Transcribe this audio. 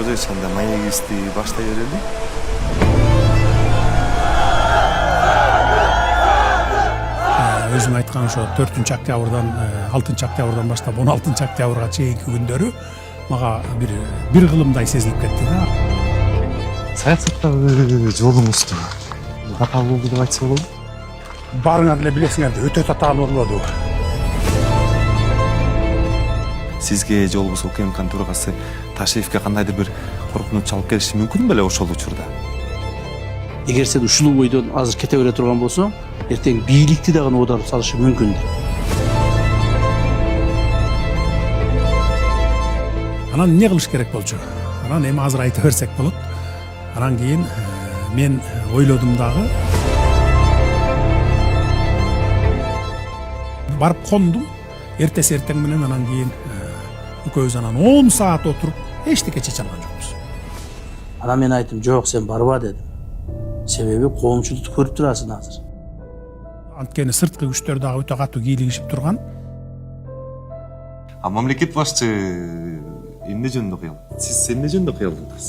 кожой чанда маегибизди баштай берели. Өзүң айткан ошо 4-октябрдан 6-октябрдан баштап 16-октябрга чейинки күндөрү мага бир кылымдай сезилип кетти да. Саясаттагы жолуңузду татаал болду деп айтса болобу? Барыңар эле билесиңер да өтө татаал болбоду. Сизге жолубуз УКМКнын төрагасы Ташиевке кандайдыр бир коркунуч алып келиши мүмкүн беле ошол учурда? Эгер сен ушул бойдон азыр кете бере турган болсоң, эртең бийликти дагы оодарып салышы мүмкүн. Анан эмне кылыш керек болчу? Анан эми азыр айта берсек болот. Анан кийин мен ойлодум дагы. Барып кондум. Эртеси эртең менен анан кийин экөөбүз анан 10 саат отуруп эчтеке чече алган жокпуз. Анан мен айттым, жок, сен барба дедим. Себеби коомчулукту көрүп турасың азыр. Анткени сырткы күчтөр дагы өтө катуу кийлигишип турган. А мамлекет башчы эмне жөнүндө кыялат? Сиз эмне жөнүндө кыялдыңыз?